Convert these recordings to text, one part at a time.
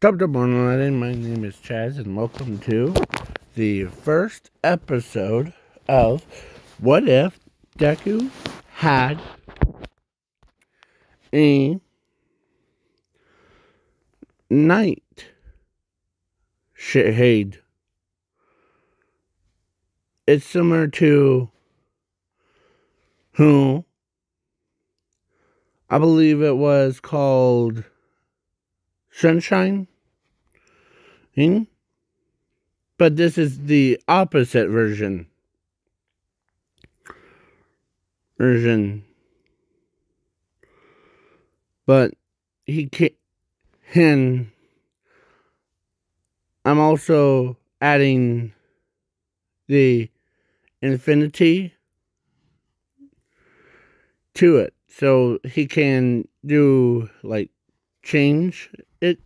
Top of morning, my name is Chaz, and welcome to the first episode of What If Deku Had a Night Shade. It's similar to who I believe it was called Sunshine, but this is the opposite version. But he can. I'm also adding the infinity to it, so he can do like change it,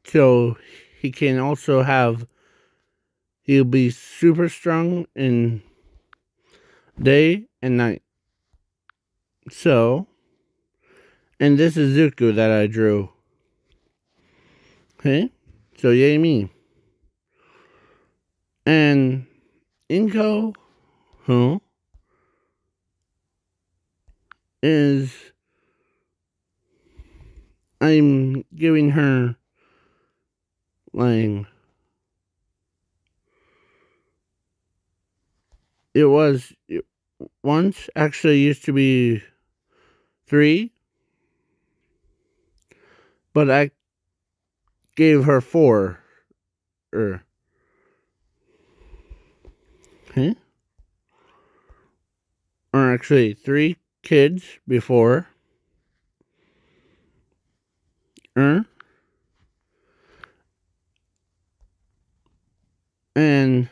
so he can also have, he'll be super strong in day and night. So, and this is Izuku that I drew. Okay, so yay me. And Inko, who is, I'm giving her like, it once actually used to be 3, but I gave her 4. Okay. Or actually 3 kids before. And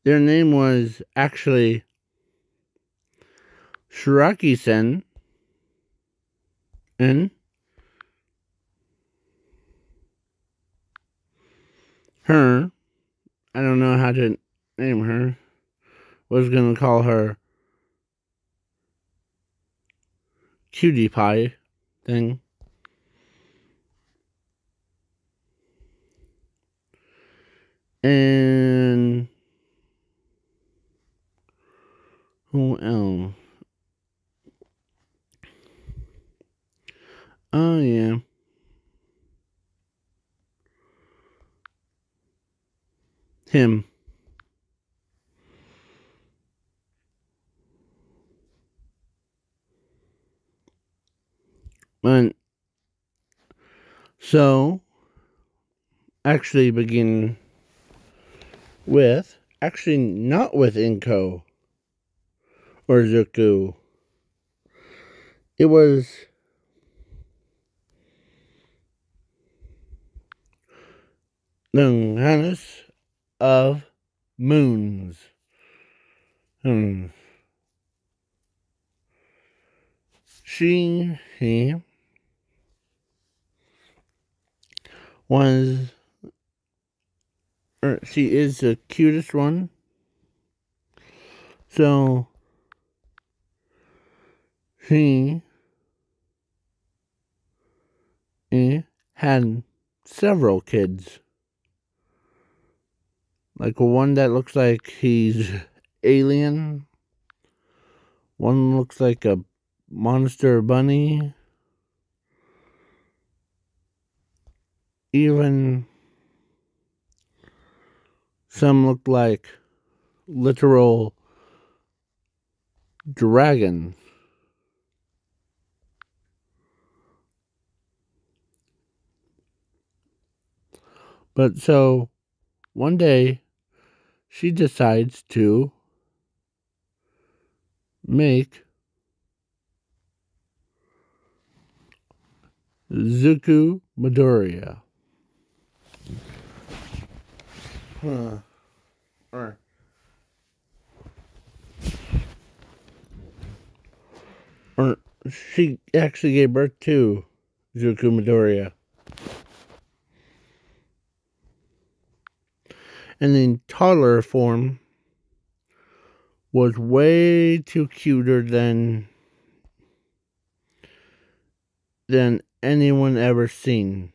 their name was actually Shiraki-sen and her, I don't know how to name her, was going to call her Cutie Pie thing. And who else? Oh, yeah. Him. And so, actually begin with, actually not with Inko or Zuku. It was the goddess of moons. She was, she is the cutest one. So she had several kids. Like one that looks like he's alien. One looks like a monster bunny. Even some look like literal dragons. But so one day she decides to make Izuku Madoria. Or she actually gave birth to Izuku Midoriya. And in toddler form was way too cuter than anyone ever seen.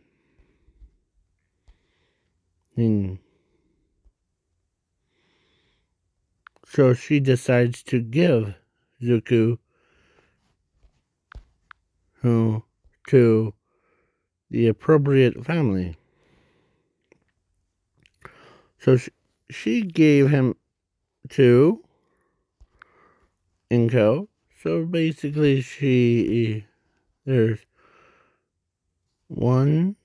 So she decides to give Izuku to the appropriate family. So she gave him to Inko. So basically, there's 1,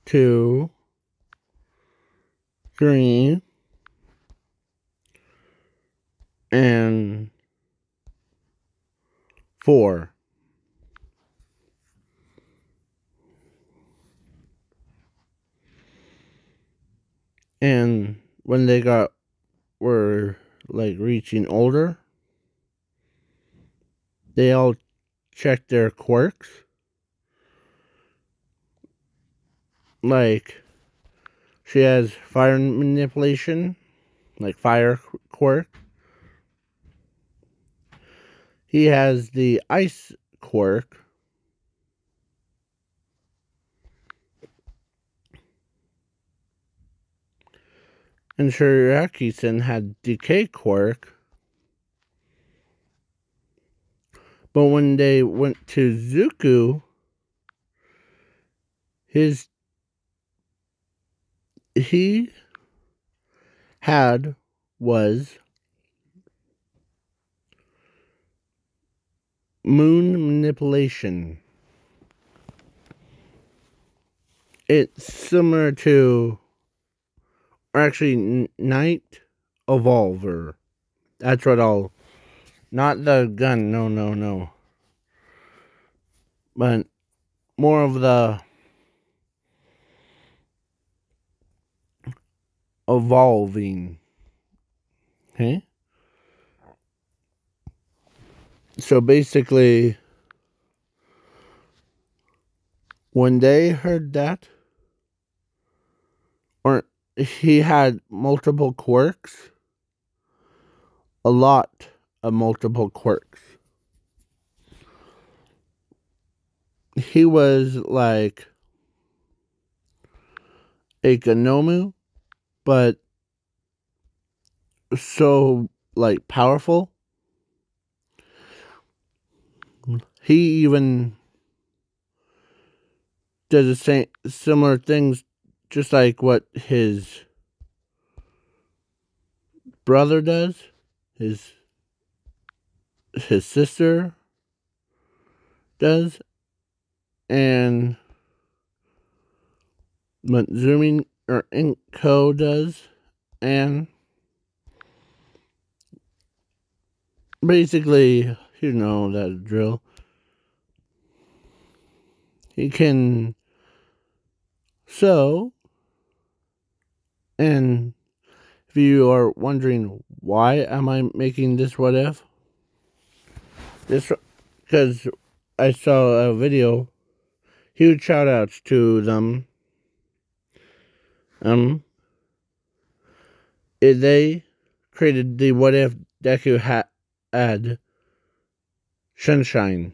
2, 3, and 4. And when they were like reaching older, they all checked their quirks. Like, she has fire manipulation, like fire quirk. He has the ice quirk. And Shiraki-sen had decay quirk. But when they went to Zuku, he was moon manipulation. It's similar to, or actually, Night Evolver. That's what not the gun, no. But more of the evolving. Okay? So basically, when they heard that, or he had multiple quirks, a lot of multiple quirks. He was like a Ganomu, but so like powerful. He even does the same similar things, just like what his brother does, his sister does, and Matsumi or Inko does, and basically, you know that drill. He can and if you are wondering why am I making this what if, this because I saw a video. Huge shout outs to them. They created the what if deku had Sunshine.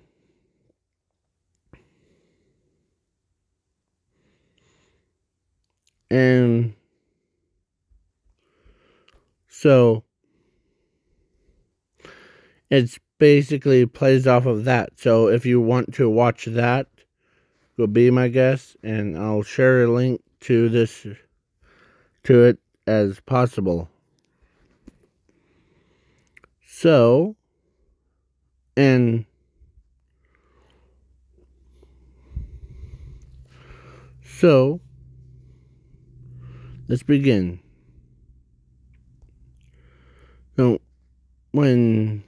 And so it's basically plays off of that. So if you want to watch that, go be my guest, and I'll share a link to it as possible. So, and so let's begin. So and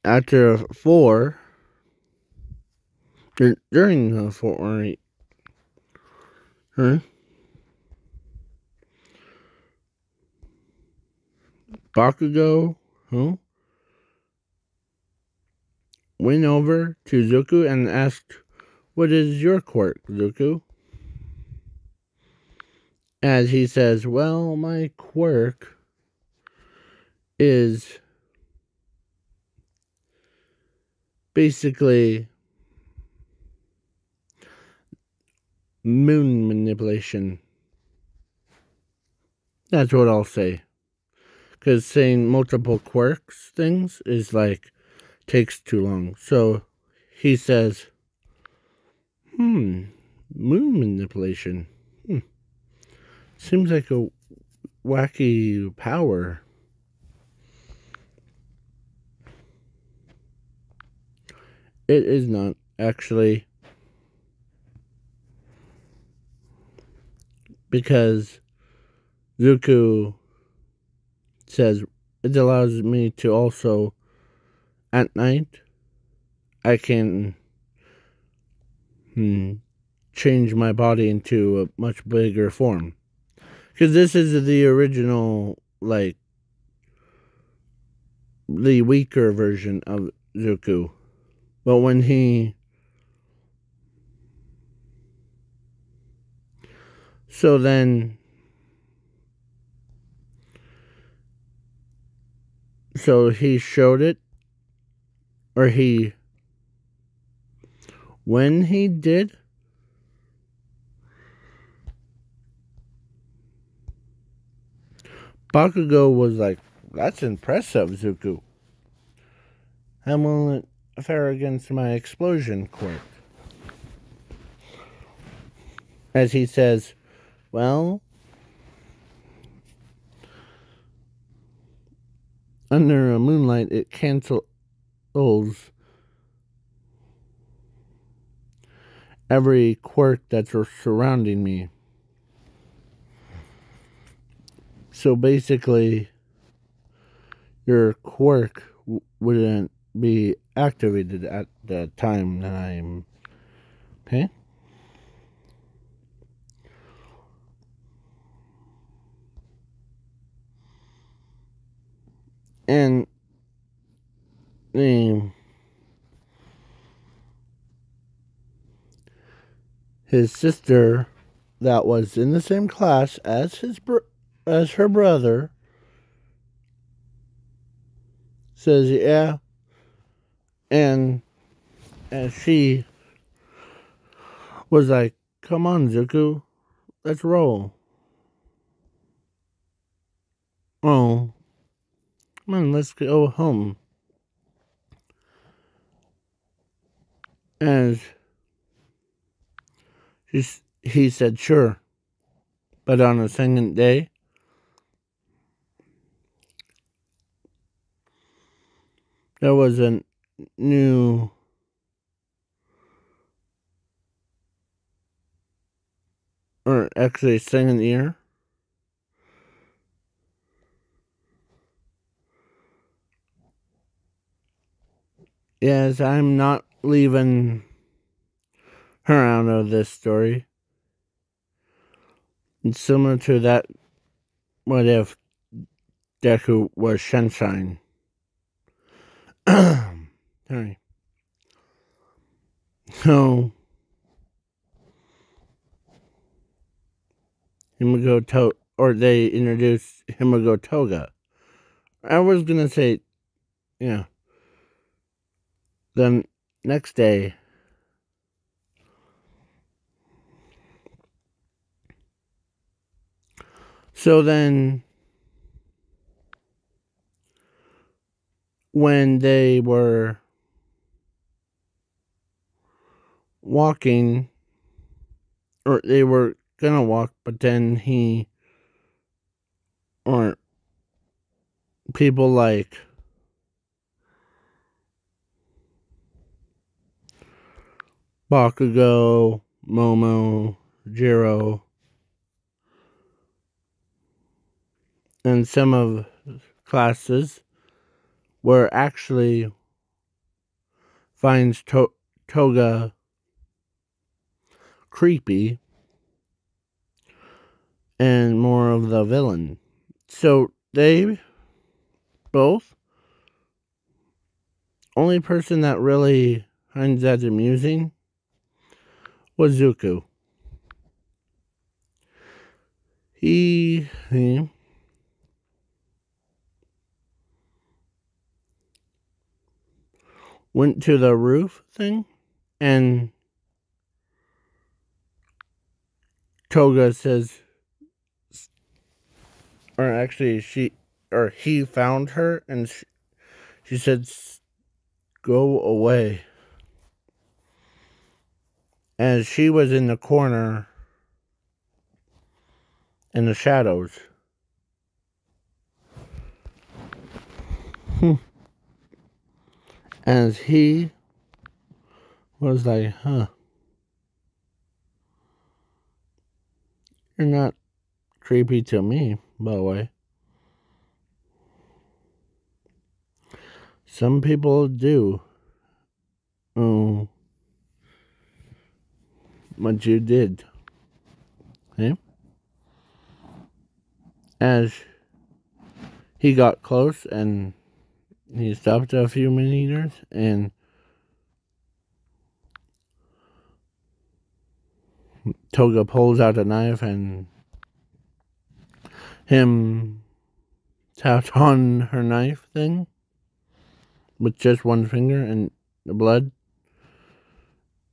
after 4, during the 4, Bakugo, went over to Zuku and asked, "What is your quirk, Zuku?" As he says, "Well, my quirk is basically moon manipulation. That's what I'll say. Because saying multiple quirks things is like, takes too long. So he says, moon manipulation. Seems like a wacky power. It is not, actually. Because Zuku says it allows me to also, at night, I can change my body into a much bigger form. Because this is the original, like, the weaker version of Zuku. But when he... So then... So he showed it, or he... When he did... Bakugo was like, that's impressive, Zuku. How will it fare against my explosion quirk? As he says, well, under a moonlight, it cancels every quirk that's surrounding me. So basically, your quirk wouldn't be activated at the time that I'm... Okay? And his sister that was in the same class as as her brother says, yeah. And she was like, come on, Zuku, let's roll. Oh, come on, let's go home. And he said, sure. But on the second day, there was a new... Or actually, second year. Yes, I'm not leaving her out of this story. It's similar to that, what if Deku was Shan. Sorry. So, or they introduced Himiko Toga. I was gonna say, yeah. The next day, so then, when they were walking, or they were gonna walk, but then or people like Bakugo, Momo, Jiro, and some of classes were actually finds Toga creepy and more of the villain. So they both, only person that really finds that amusing was Zuku. He went to the roof thing, and Toga says, or actually he found her, and she said, "Go away." As she was in the corner in the shadows. As he was like, "Huh, you're not creepy to me, by the way. Some people do. Oh, but you did." Okay? As he got close and he stopped a few meters, and Toga pulls out a knife and him tapped on her knife thing with just one finger and the blood.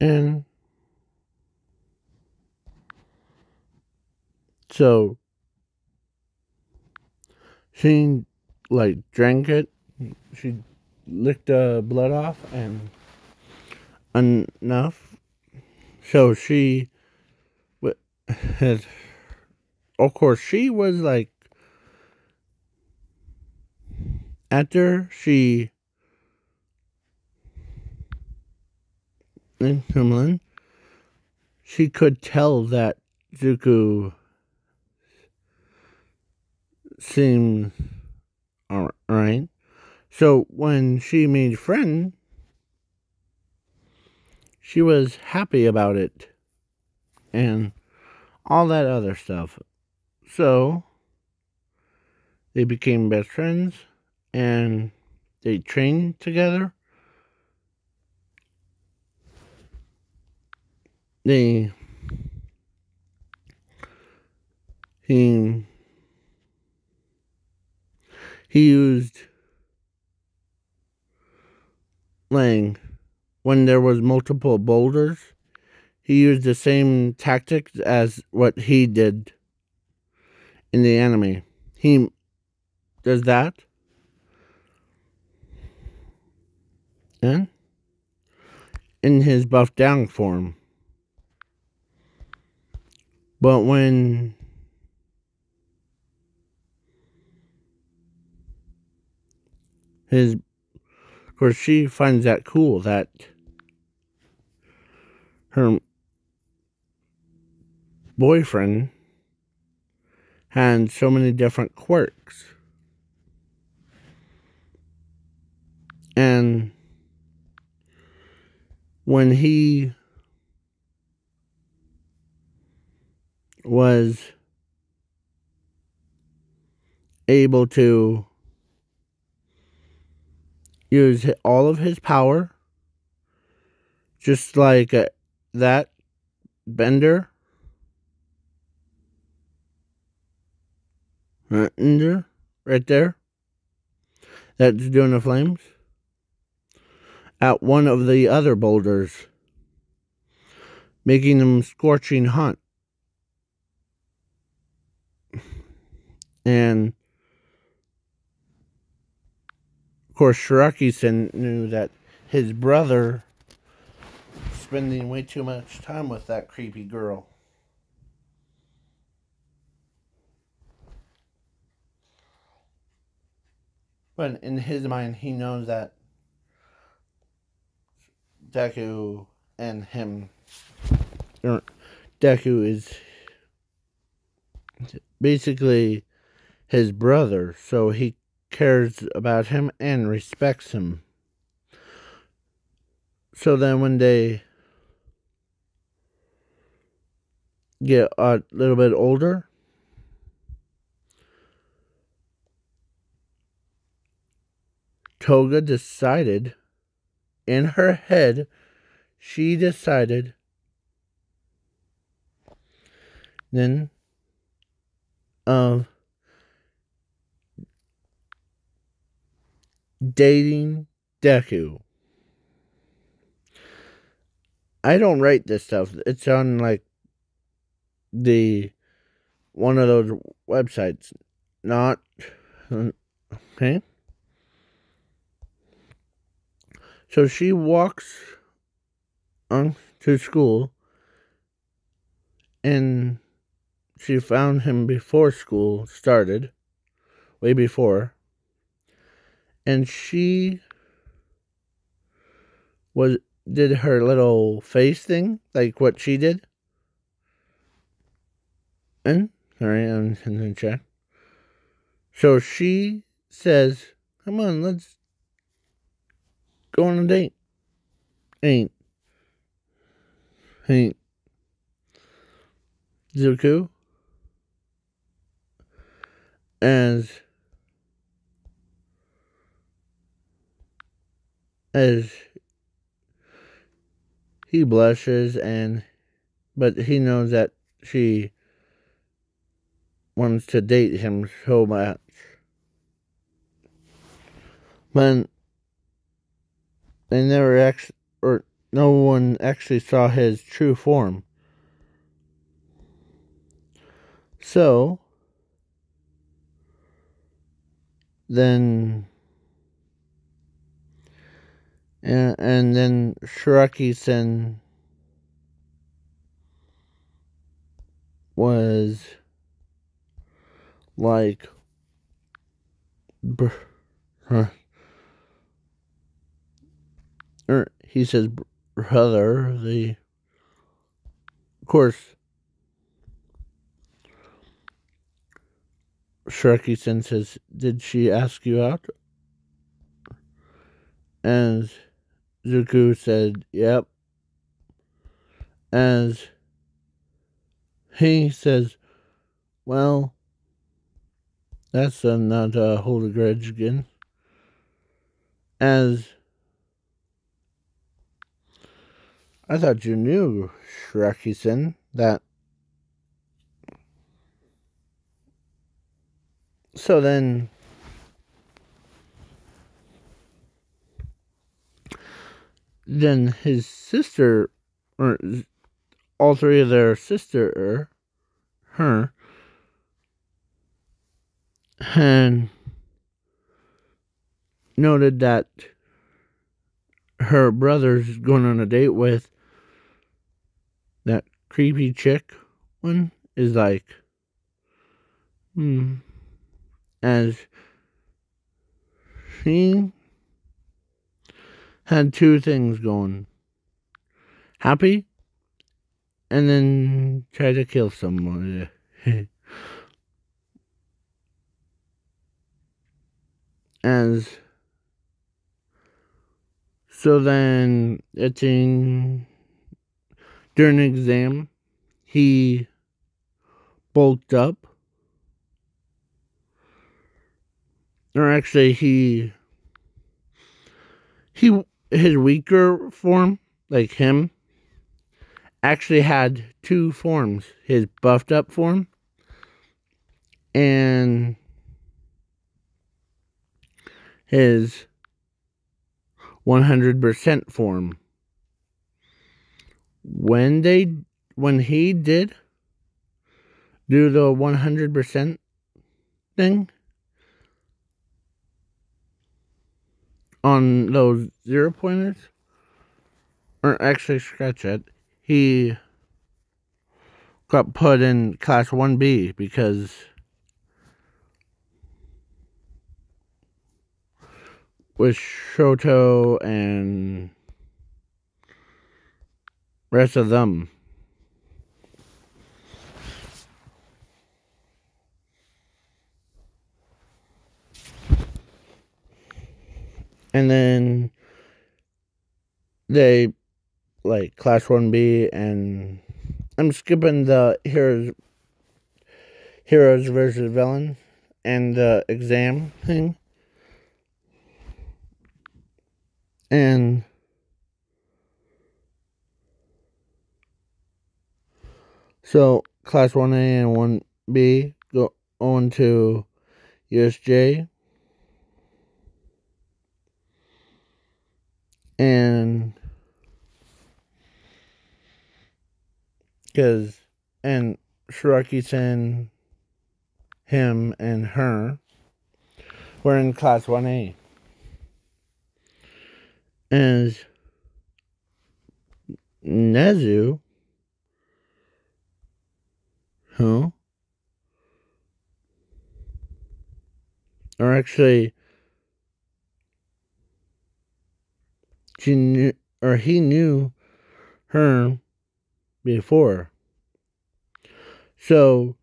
And so she drank it. She licked the blood off and enough. So she had, of course, she was after she she could tell that Zuko seemed alright. So when she made friends, she was happy about it and all that other stuff. So they became best friends and they trained together. He used when there was multiple boulders, he used the same tactics as what he did in the anime. He does that, and in his buffed down form. But when of course, she finds that cool that her boyfriend had so many different quirks. And when he was able to use all of his power, just like that bender, right there, that's doing the flames, at one of the other boulders, making them scorching hot. And of course, Shiraki-san knew that his brother spending way too much time with that creepy girl. But in his mind, he knows that Deku and him, Deku is basically his brother, so he cares about him and respects him. So then when they get a little bit older, Toga decided, in her head, she decided then of dating Deku. I don't write this stuff. It's on like the one of those websites. Not okay. So she walks on to school, and she found him before school started, way before, and she was did her little face thing, like what she did. And sorry, I'm in the chat. So she says, "Come on, let's go on a date." Ain't Zuku as as he blushes, but he knows that she wants to date him so much. But they never actually, or no one actually saw his true form. So then, and then Shiraki-sen was like, he says, brother, of course, Shiraki-sen says, did she ask you out? And Zuku said, yep. As he says, well, that's not hold a grudge again. As I thought you knew, Shiraki-sen, that. So then his sister, or all three of their sister, her, had noted that her brother's going on a date with that creepy chick one is like, as she had two things going. Happy, and then try to kill someone. As so then it's during an exam, he bulked up. Or actually his weaker form, like him, actually had two forms. His buffed up form and his 100% form. When he did do the 100% thing on those 0-pointers, or actually scratch it, he got put in class 1B because with Shoto and rest of them. And then they like class 1B, and I'm skipping the heroes versus villains and the exam thing. And so class 1A and 1B go on to USJ. And Because, and Shiraki-san, him, and her were in class 1A. And Nezu, who, or actually, she knew, or he knew her before. So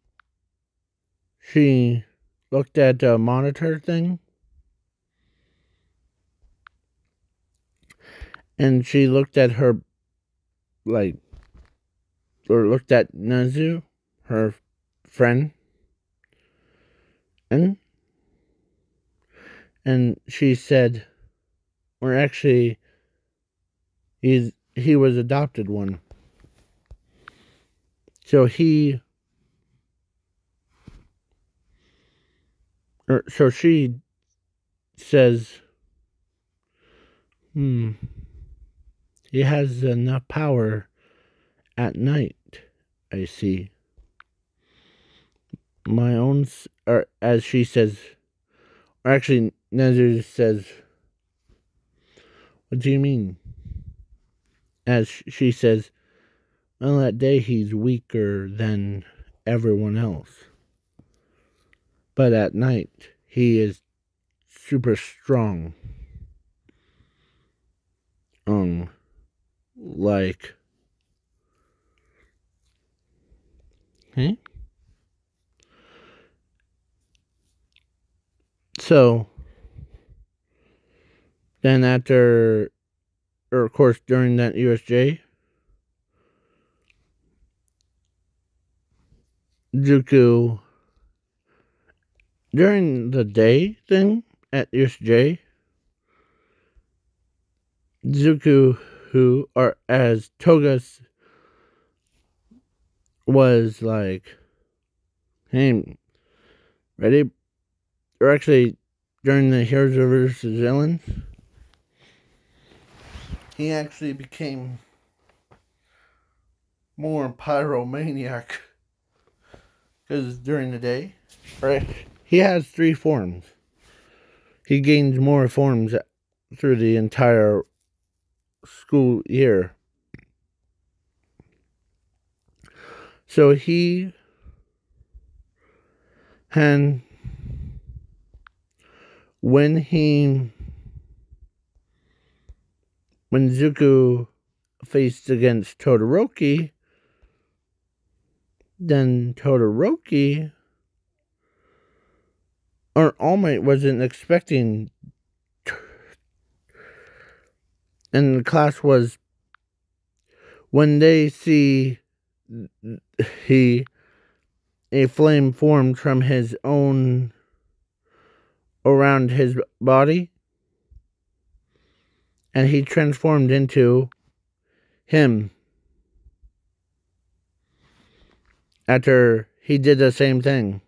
she looked at the monitor thing, and she looked at her, like, or looked at Nezu, her friend, and she said, or actually, he was adopted one. So so she says, he has enough power at night, I see. My own, or as she says, or actually, Nezu says, what do you mean? As she says, well, that day he's weaker than everyone else. But at night, he is super strong. Like, So, then after, or of course during that USJ, Zuko, during the day thing at USJ, Zuko, who, or as Togas, was like, hey, ready? Or actually, during the Heroes vs. Villains, he actually became more pyromaniac. Because during the day, right, he has 3 forms. He gains more forms through the entire school year. So he and when Zuko faced against Todoroki, then Todoroki, or All Might wasn't expecting, and the class was, when they see a flame formed from his own around his body, and he transformed into him. After he did the same thing.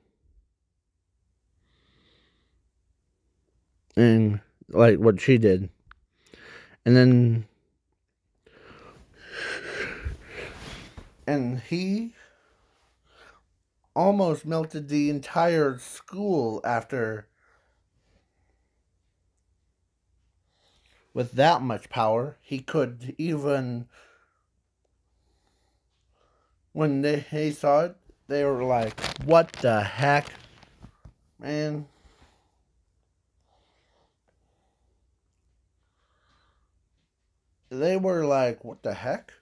And like what she did. And he almost melted the entire school after, with that much power. He could even, when they saw it, they were like, what the heck, man? They were like, what the heck?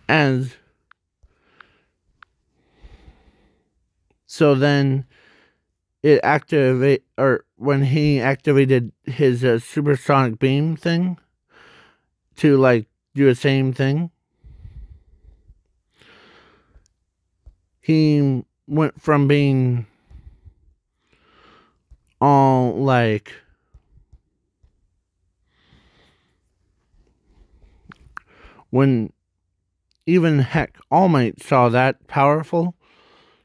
And so then when he activated his supersonic beam thing to like do the same thing, he went from being all like, when even heck All Might saw that powerful,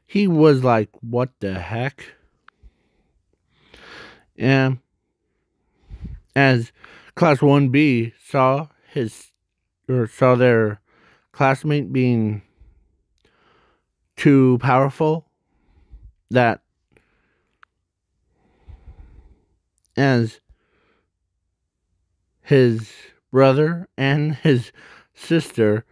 he was like, what the heck? And as Class 1B saw his or saw their classmate being too powerful, that as his brother and his sister,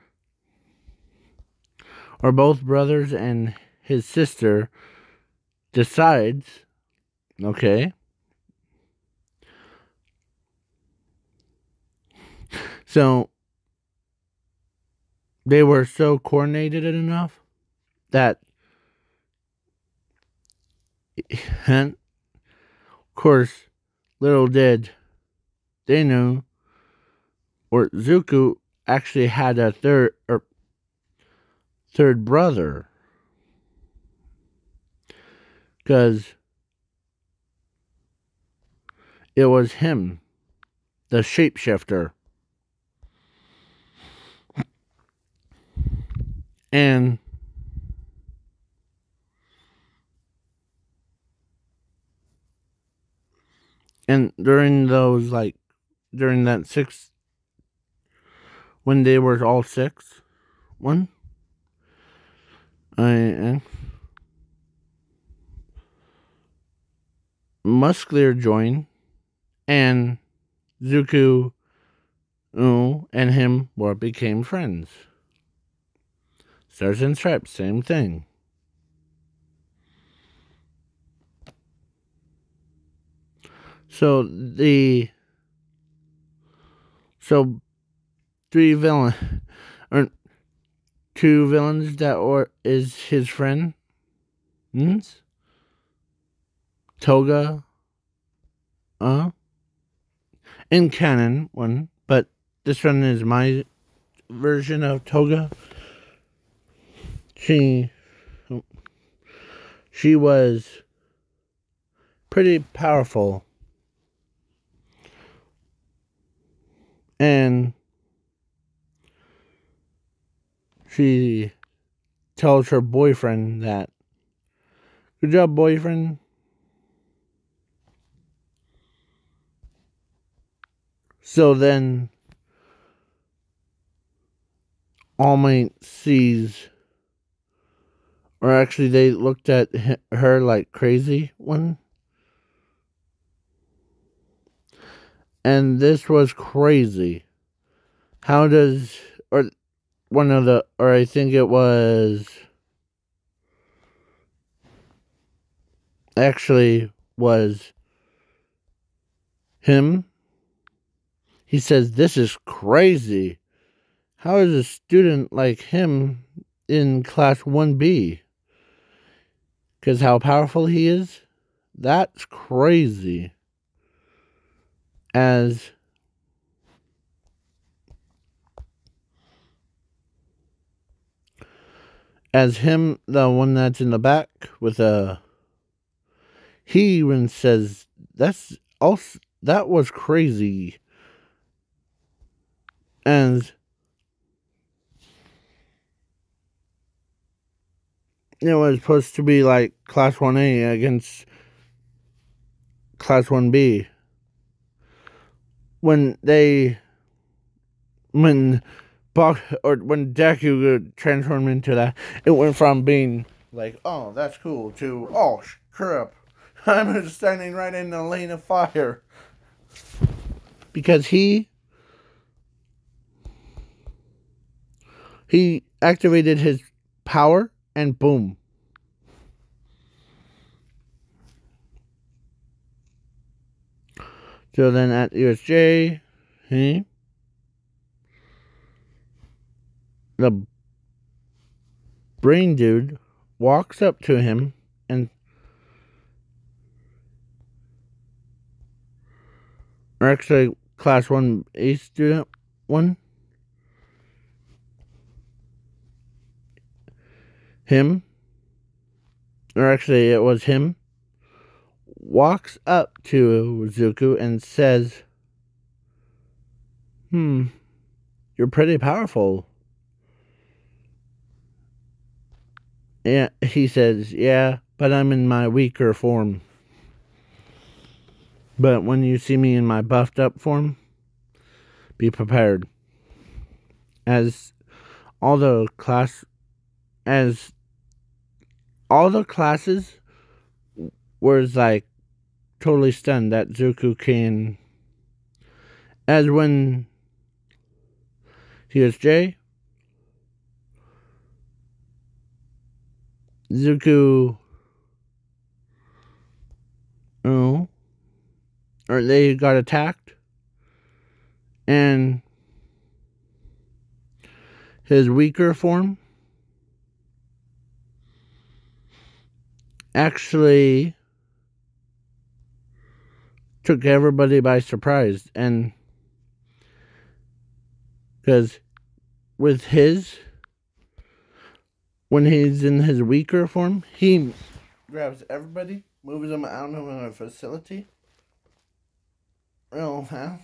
or both brothers and his sister, decides, okay, so they were so coordinated enough that, and of course, little did they know, or Zuko actually had a third brother, because it was him, the shapeshifter. And during those, like, during that six, when they were all six, one, Musclear joined, and Zuko and him became friends. Stars and Stripes, same thing. So three villains, or two villains that is his friend, Toga, in canon one, but this one is my version of Toga. She was pretty powerful, and she tells her boyfriend that, "Good job, boyfriend." So then All Might sees, or actually they looked at her like crazy one. And this was crazy. How does, or one of the, or I think it was, actually was him. He says, "This is crazy. How is a student like him in class 1B? Because how powerful he is? That's crazy." As him, the one that's in the back with he even says, that was crazy. And it was supposed to be like class 1A against class 1B. When Deku transformed into that, it went from being like, "Oh, that's cool," to, "Oh, crap, I'm standing right in the lane of fire." Because he activated his power, and boom. So then at USJ, the brain dude walks up to him and, or actually class 1A student one, him, or actually it was him, walks up to Zuko and says, "You're pretty powerful." Yeah, he says, "Yeah, but I'm in my weaker form. But when you see me in my buffed up form, be prepared." as all the class as all the classes was like totally stunned that Zuko can, as when he was Jay, Zuko, oh, or they got attacked, and his weaker form actually took everybody by surprise. And because with when he's in his weaker form, he grabs everybody, moves them out of a facility real fast.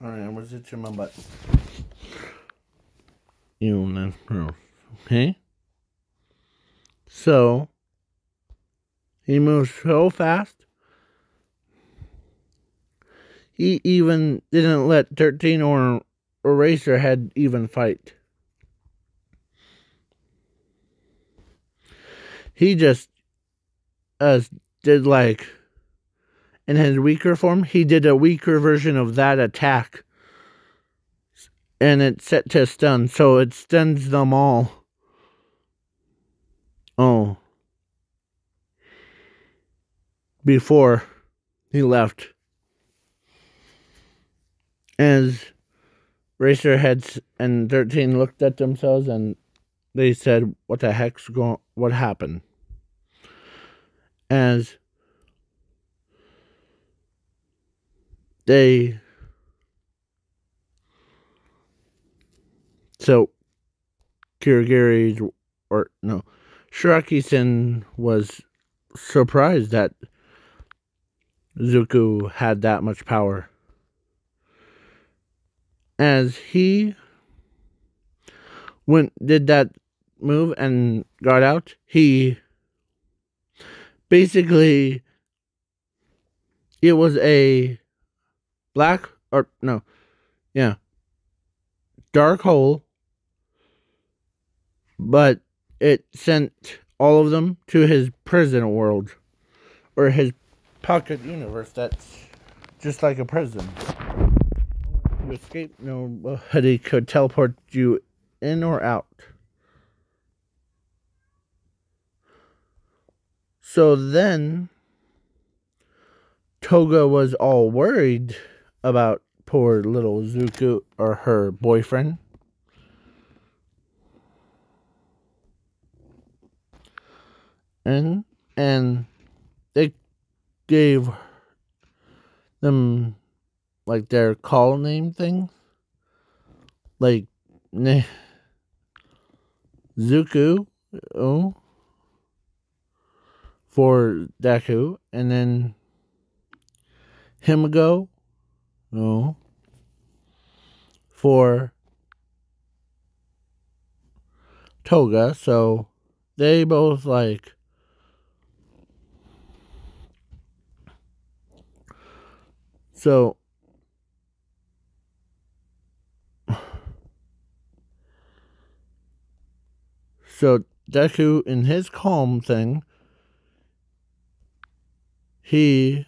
Alright, I was itching my butt. You know, okay? So, he moves so fast, he even didn't let 13 or Eraserhead even fight. He just did like, in his weaker form, he did a weaker version of that attack. And it's set to stun, so it stuns them all. Oh. Before he left. As Racerheads and 13 looked at themselves and they said, what the heck's what happened? As they, so Kirigiri's, or no, Shiraki-sen was surprised that Zuko had that much power. As he did that move and got out, he basically, it was a dark hole, but it sent all of them to his prison world, or his pocket universe that's just like a prison. You escape, nobody could teleport you in or out. So then, Toga was all worried about poor little Zuko, or her boyfriend. And they gave them like their call name thing, like Zuko, for Deku, and then Himiko, for Toga. So they both like, so Deku, in his calm thing, he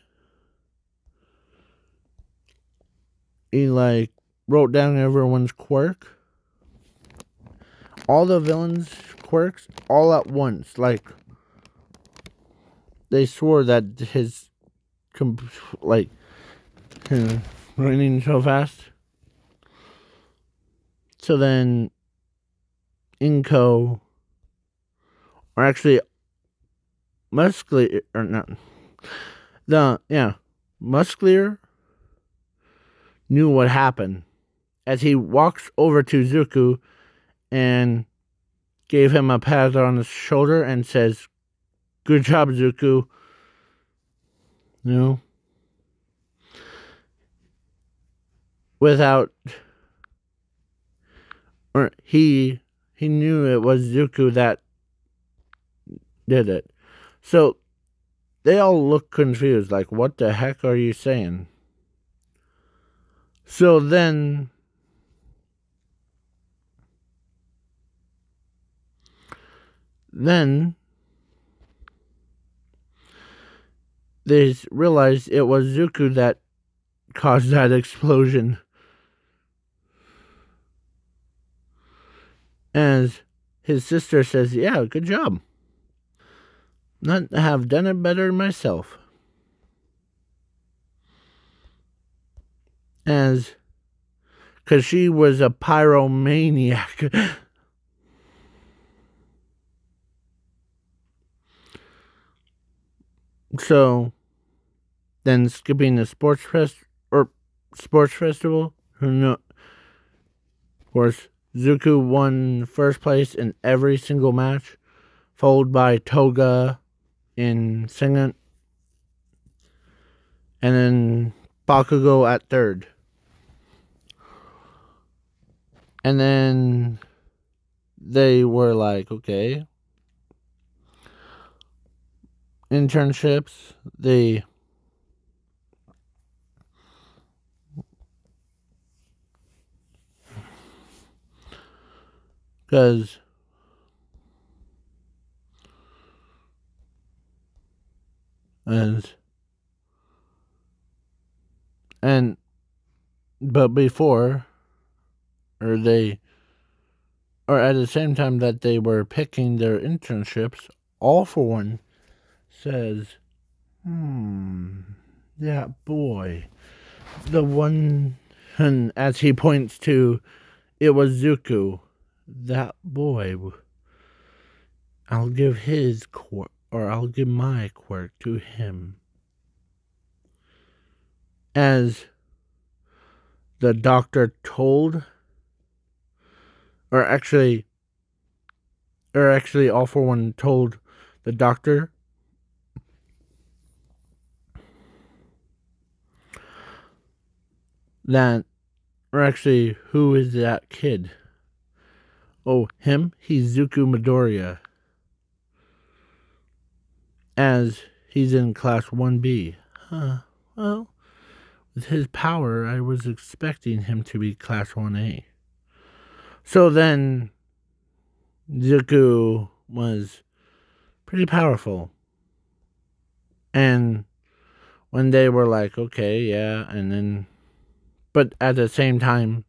like wrote down everyone's quirk, all the villains' quirks, all at once. Like, they swore that his running so fast. So then Inko, or actually Musclier, or not, Musclier knew what happened as he walks over to Zuko and gave him a pat on the shoulder and says, "Good job, Zuko." Without, or he knew it was Zuko that did it. So they all look confused, like, what the heck are you saying? So then they realized it was Zuko that caused that explosion. As his sister says, yeah, good job. Not have done it better myself. As because she was a pyromaniac. So then skipping the sports festival, who know, of course, Zuko won first place in every single match, followed by Toga in second, and then Bakugo at third. And then they were like, okay, internships, because and but before, or at the same time that they were picking their internships, All For One says, that boy, the one, and as he points to, it was Zuko, that boy, I'll give his quirk, or I'll give my quirk to him. As the doctor told, or actually, All For One told the doctor that, or actually, who is that kid? Oh, him? He's Zuko Madoria. As he's in class 1B. Huh. Well, with his power, I was expecting him to be class 1A. So then, Zuko was pretty powerful. And when they were like, okay, yeah, and then, but at the same time,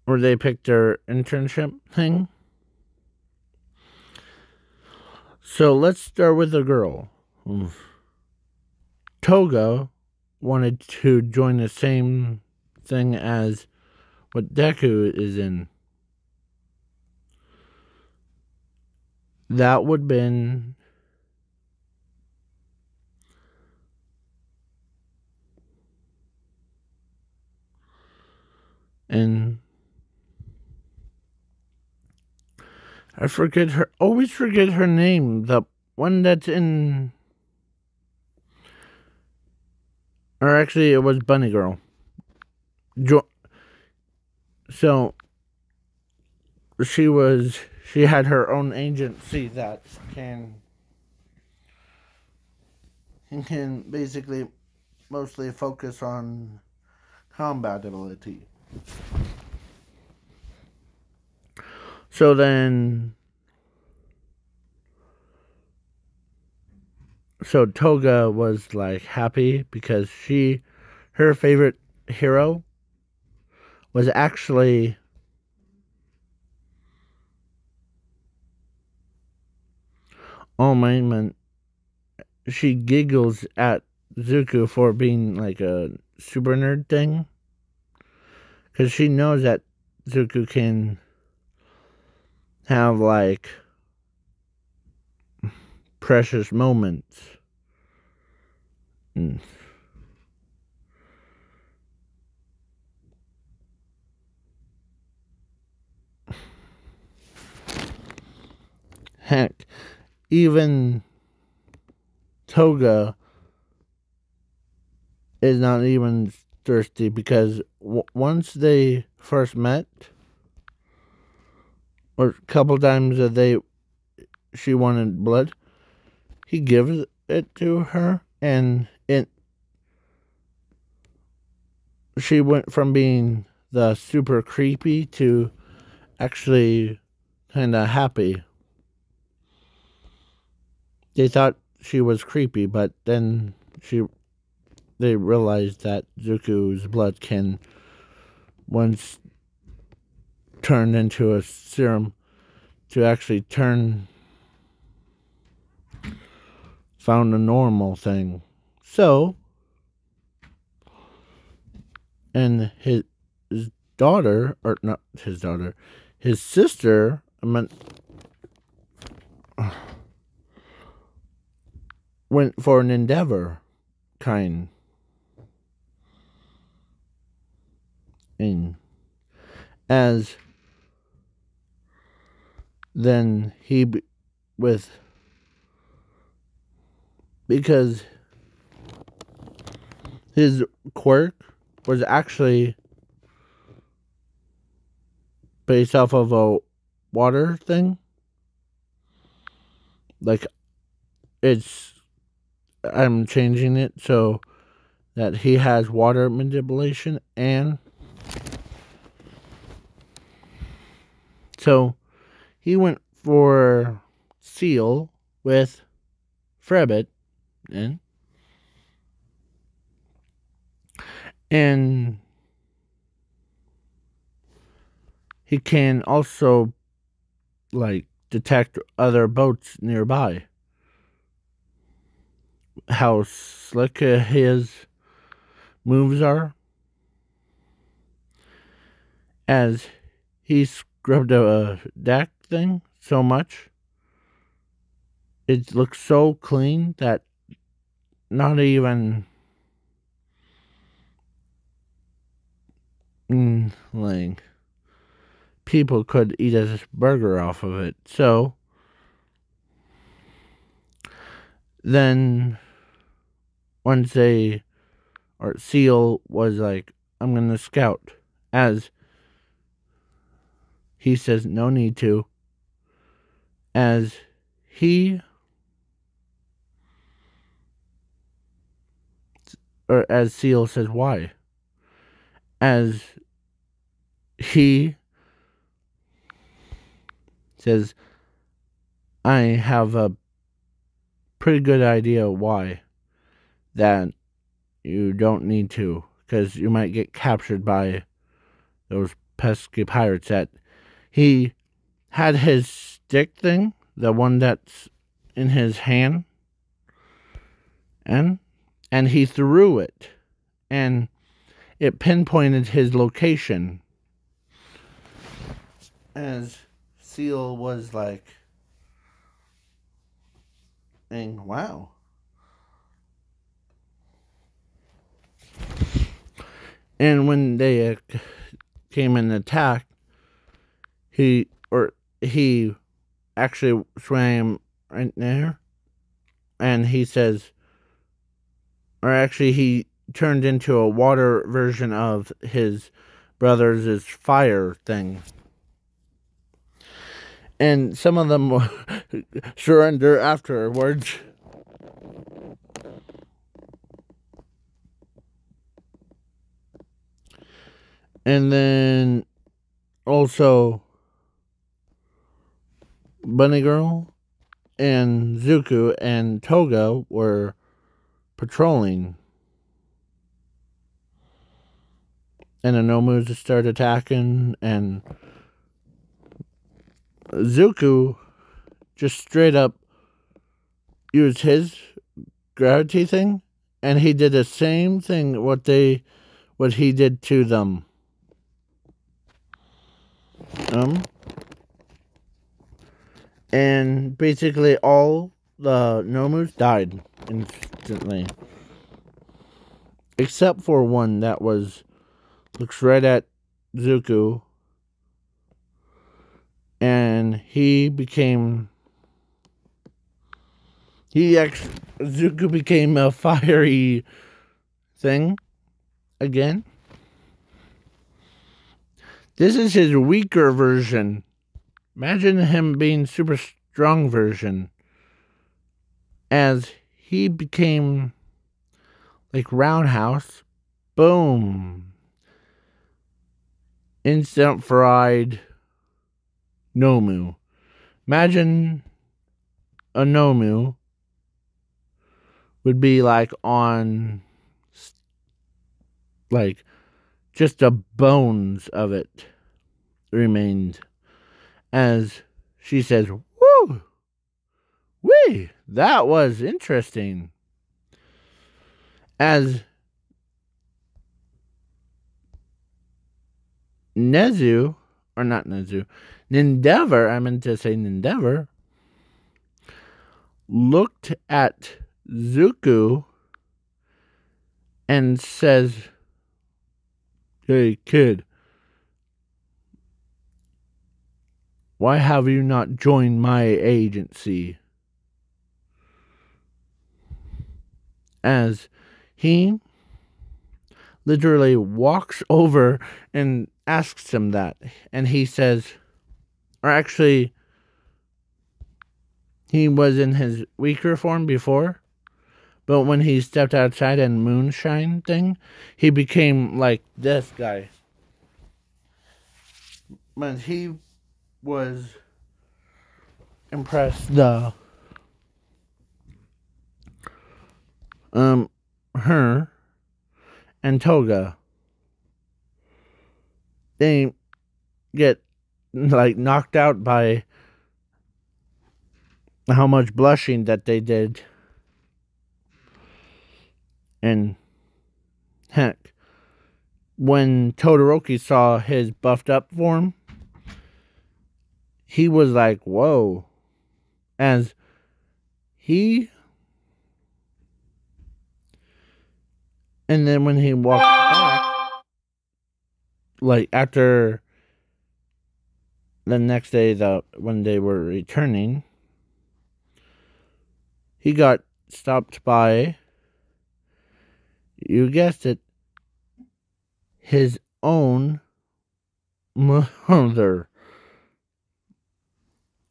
where they picked their internship thing. So let's start with the girl. Toga wanted to join the same thing as what Deku is in. That would have been and I always forget her name. The one that's in, or actually it was Bunny Girl. So she had her own agency that can basically mostly focus on combat ability. So then, so Toga was like happy because her favorite hero was actually man. She giggles at Zuko for being like a super nerd thing. Because she knows that Zuko can have like precious moments. Heck, even Toga is not even thirsty because once they first met, or a couple times that she wanted blood, he gives it to her, and she went from being the super creepy to actually kind of happy. They thought she was creepy, but then they realized that Zuku's blood can, once turned into a serum, to actually found a normal thing. So, and his daughter, or not his daughter, his sister, went for an endeavor kind. And as then because his quirk was actually based off of a water thing. Like, I'm changing it so that he has water manipulation, and so he went for Seal with Frebbit, and he can also, like, detect other boats nearby. How slick his moves are, as he scrubbed a deck thing so much, it looks so clean that not even like people could eat a burger off of it. So then once Seal was like, I'm gonna scout, as he says no need to, as Seal says why, as he says, I have a pretty good idea why, that you don't need to, because you might get captured by those pesky pirates. That he had his stick thing, the one that's in his hand, and he threw it, and it pinpointed his location, as Seal was like, wow. And when they came and attacked, he actually swam right there, and he says, or actually he turned into a water version of his brother's fire thing. And some of them surrender afterwards. And then also Bunny Girl and Zuko and Toga were patrolling, and the Nomus started attacking, and Zuko just straight up used his gravity thing, and he did the same thing what he did to them. And basically all the Nomus died instantly, except for one that looks right at Zuko, and Zuko became a fiery thing again. This is his weaker version. Imagine him being super strong version, as he became like Roundhouse. Boom. Instant fried Nomu. Imagine a Nomu would be like on like just the bones of it remained, as she says, "Woo! Wee! That was interesting." As Nezu, or not Nezu, Nindever, I meant to say Nindever, looked at Zuku and says, "Hey, kid, why have you not joined my agency?" As he literally walks over and asks him that. And he says, or actually, he was in his weaker form before, but when he stepped outside and moonshine thing, he became like this guy. When he was impressed, her and Toga, they get like knocked out by how much blushing that they did. And heck, when Todoroki saw his buffed up form, he was like, whoa. As he, and then when he walked back, like after the next day, when they were returning, he got stopped by, you guessed it, his own mother.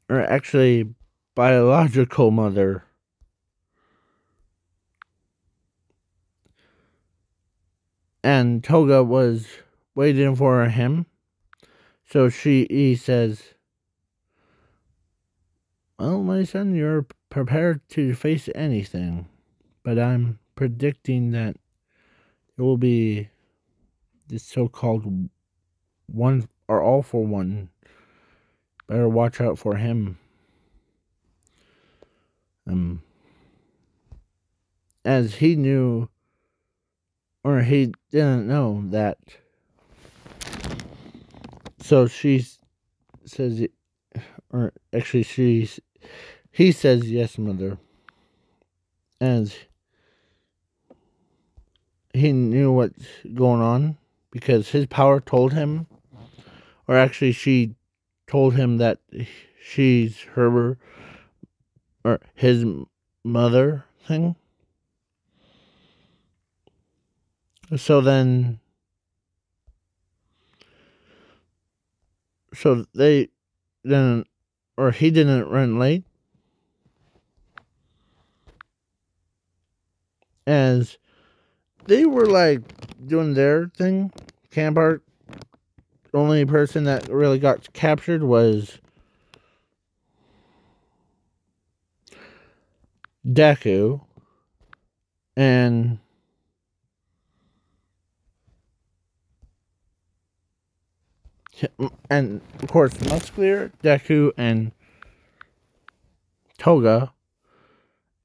Or actually, biological mother. And Toga was waiting for him. So he says, "Well, my son, you're prepared to face anything. But I'm predicting that it will be this so-called one or all for one. Better watch out for him." As he knew, or he didn't know that. So she says, or actually he says, "Yes, mother." As he knew what's going on, because his power told him, or actually she told him that she's her, or his mother thing. So then, so they didn't, or he didn't run late, as they were like doing their thing. Camp Art, the only person that really got captured was Deku, and of course Musclear, Deku, and Toga,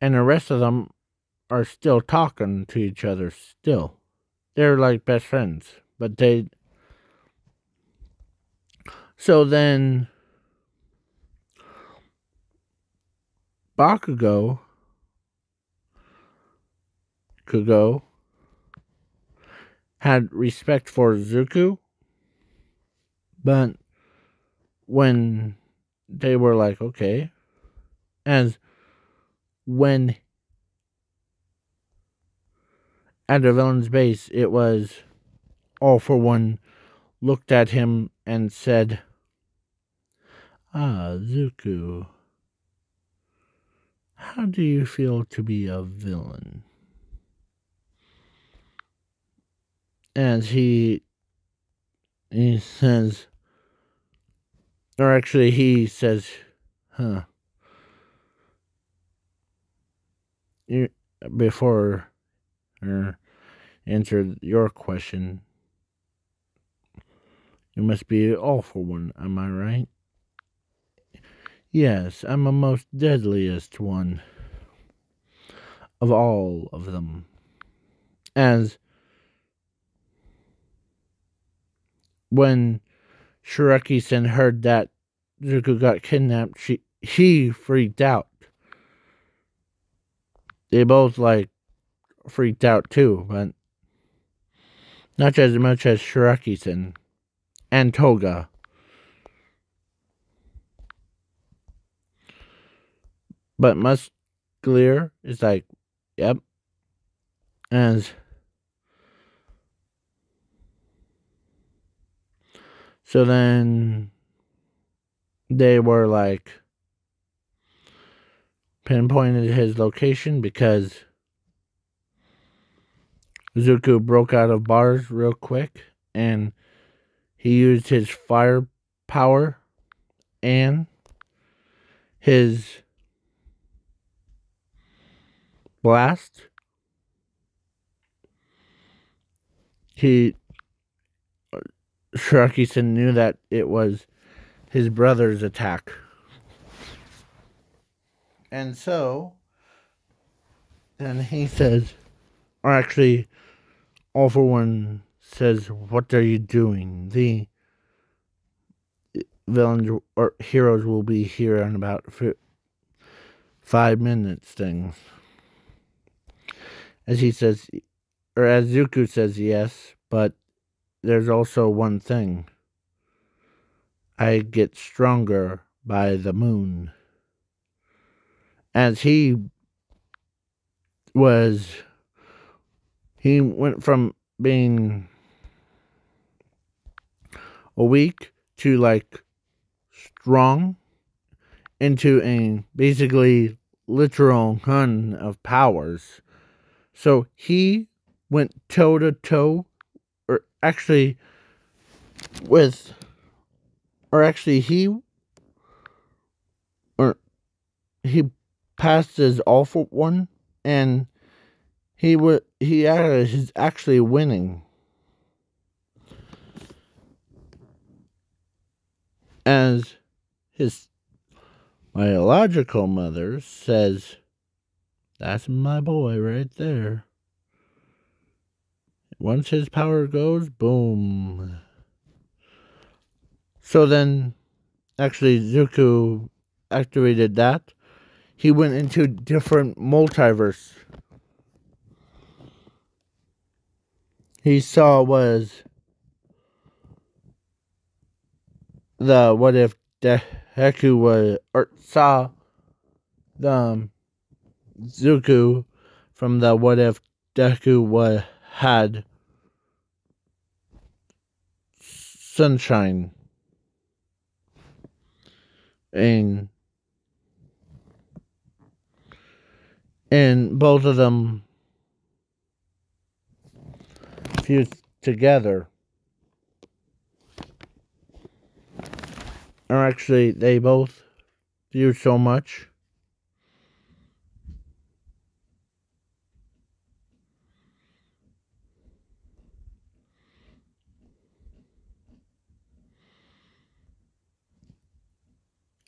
and the rest of them are still talking to each other still. They're like best friends, but they... So then Bakugo had respect for Zuko, but when they were like, okay, as when at the villain's base, it was all for one looked at him and said, "Ah, Zuko, how do you feel to be a villain? And he says, or actually he says, huh, you, before answer your question, you must be all for one, am I right? Yes, I'm the most deadliest one of all of them. As when Shiraki-sen heard that Zuko got kidnapped, he freaked out. They both freaked out too, but not as much as Shiraki-sen and Toga. But Musclear is like, yep. And so then they were pinpointed his location because Zuko broke out of bars real quick and he used his fire power and his blast. Shiraki-sen knew that it was his brother's attack. And so, then he says, or actually, All for One says, what are you doing? The villains or heroes will be here in about 5 minutes things. As he says, or as Zuko says, yes, but there's also one thing. I get stronger by the moon. As he went from being a weak to strong into a basically literal gun of powers. So he went toe to toe, or actually he passed as All for One, and he's actually winning. As his biological mother says, that's my boy right there. Once his power goes, boom. So then, actually, Zuko activated that. He went into different multiverse. He saw was the what if Deku was, or saw the Zuko from the what if Deku had sunshine, and both of them fused together. Or actually, they both fused so much.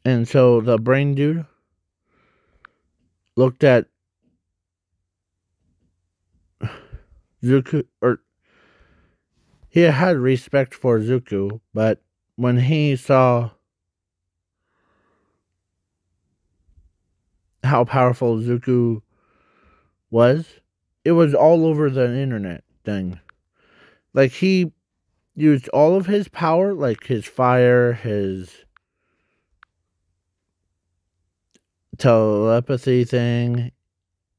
And so the brain dude looked at Zuko, or he had respect for Zuko, but when he saw how powerful Zuko was, it was all over the internet thing. He used all of his power, his fire, his telepathy thing,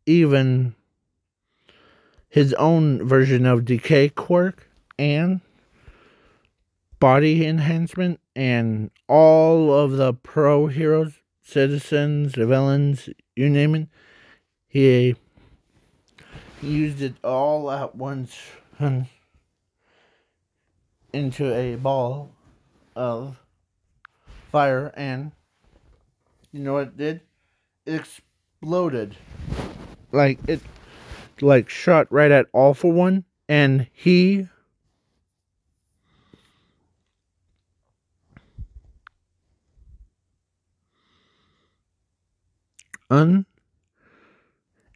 even his own version of decay quirk and body enhancement, and all of the pro heroes citizens, the villains, you name it. He used it all at once into a ball of fire, and you know what it did? It exploded. It shot right at All For One, and he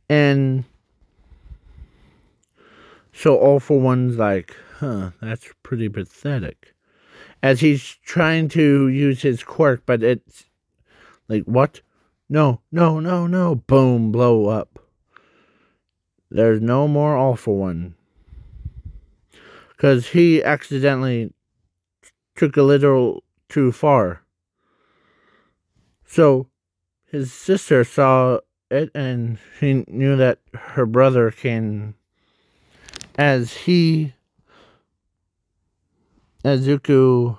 and so All For One's like, that's pretty pathetic. As he's trying to use his quirk, but it's like, what? No, no, no, no. Boom, blow up. There's no more All For One. Because he accidentally took a little too far. So his sister saw it, and she knew that her brother as Izuku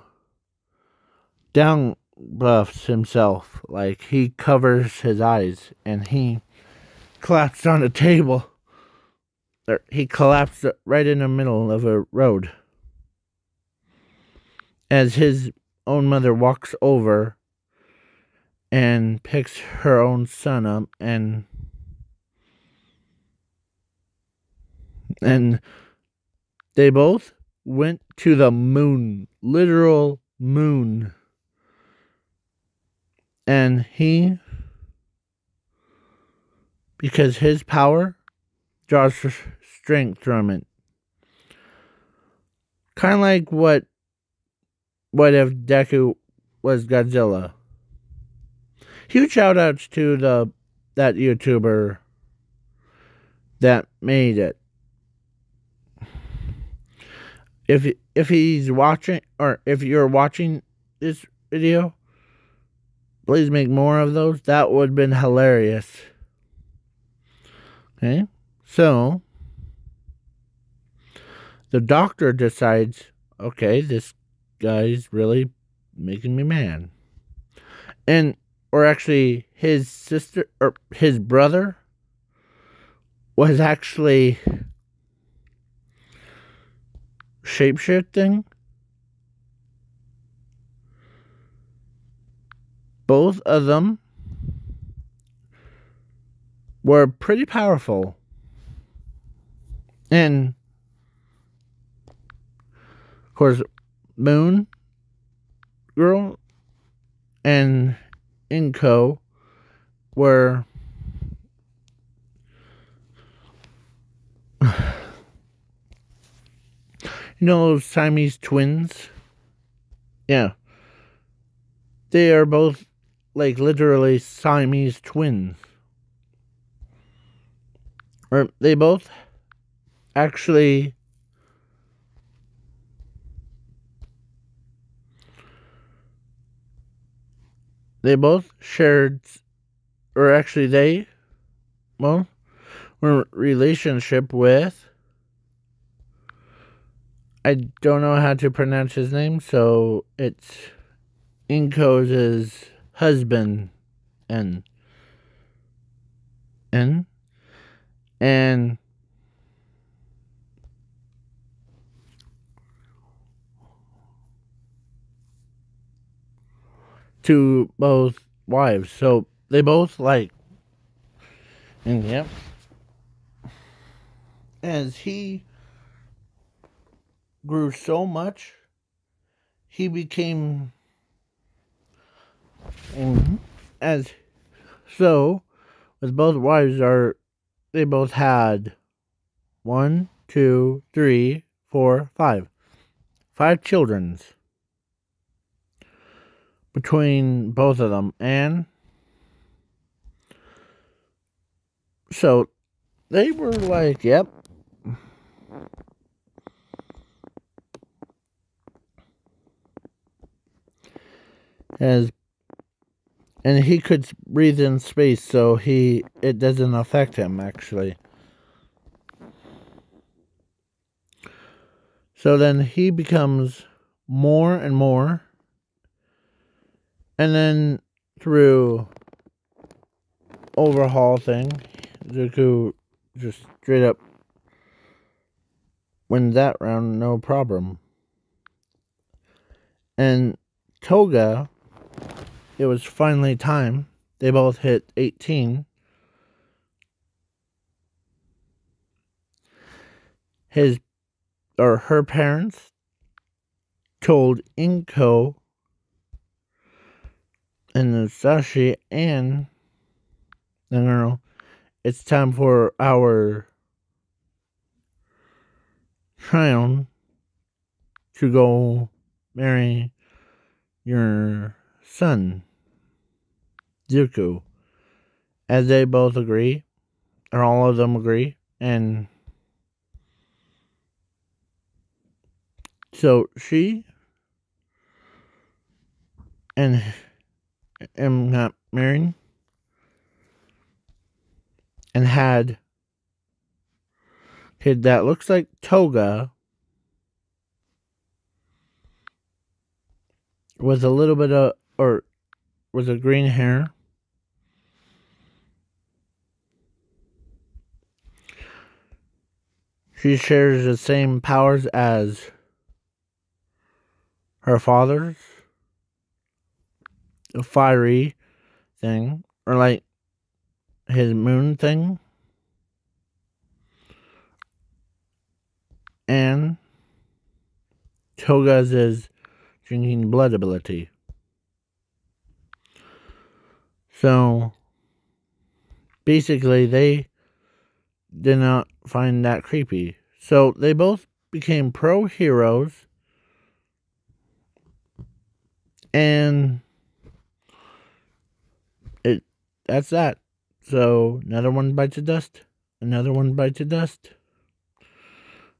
down buffs himself, like he covers his eyes, and he collapsed on a table. He collapsed right in the middle of a road. As his own mother walks over and picks her own son up, and they both went to the moon, literal moon. And because his power draws strength from it. Kind of like what if Deku was Godzilla? Huge shout outs to that YouTuber that made it. If he's watching, or if you're watching this video, please make more of those. That would have been hilarious. Okay, so the doctor decides, okay, this guy's really making me mad. Or actually, his sister, or his brother, was actually shapeshifting. Both of them were pretty powerful. And, of course, Moon Girl and Inko were those Siamese twins? Yeah. They are both, like, literally Siamese twins. Or they both actually shared, or actually they, were in relationship with, I don't know how to pronounce his name, so it's Inko's husband, and to both wives. So they both and yep. As he grew so much, he became, as so with both wives they both had 1, 2, 3, 4, 5 children between both of them, and so they were like, yep. And he could breathe in space, so it doesn't affect him, actually. So then he becomes more and more, and then through overhaul thing. Izuku just straight up wins that round, no problem. And Toga, it was finally time. They both hit 18. Her parents told Inko and Musashi and the girl, it's time for our child to go marry your son, Izuku. As they both agree, or all of them agree, and so she and him got married and had kid that looks like Toga with a little bit of, or with a green hair. She shares the same powers as her father's, a fiery thing, or like his moon thing. And Toga's is drinking blood ability. So basically, they did not find that creepy. So they both became pro heroes. And that's that. So another one bites the dust. Another one bites the dust.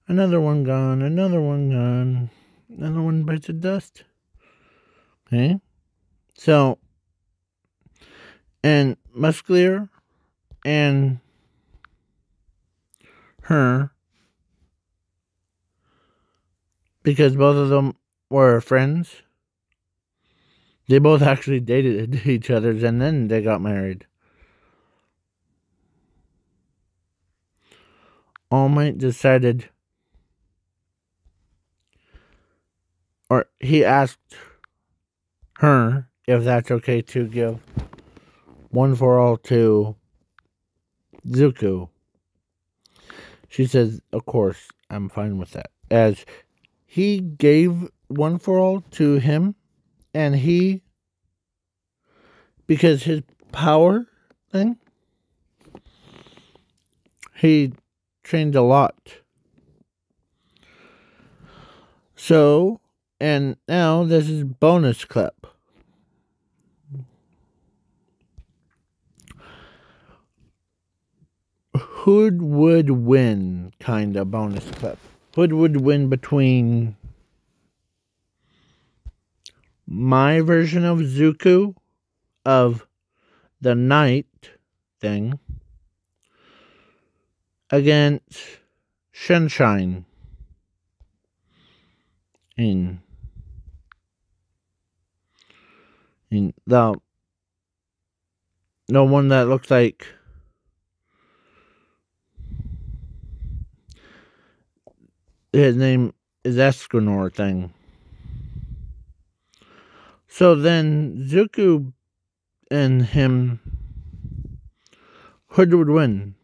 Another one gone. Another one gone. Another one bites the dust. Okay. So, and Musclear and her, because both of them were friends, they both actually dated each other and then they got married. All Might decided, or he asked her if that's okay to give one for all to Izuku. She says, of course, I'm fine with that. As he gave one for all to him, and he, because his power thing, he trained a lot. So, and now this is bonus clip. Who would win, kind of bonus clip? Who would win between my version of Izuku, of the night thing, against Sunshine in the one that looks like his name is Escanor thing. So then Izuku and him, who would win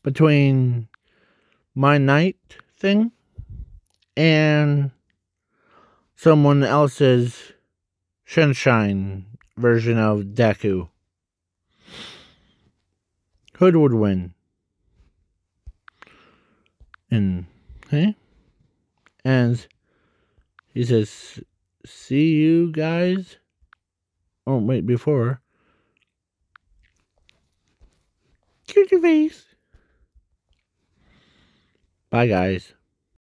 between my night thing and someone else's Sunshine version of Deku? Who would win? And okay, and he says, "See you guys." Oh wait, before. Cute your face. Bye, guys.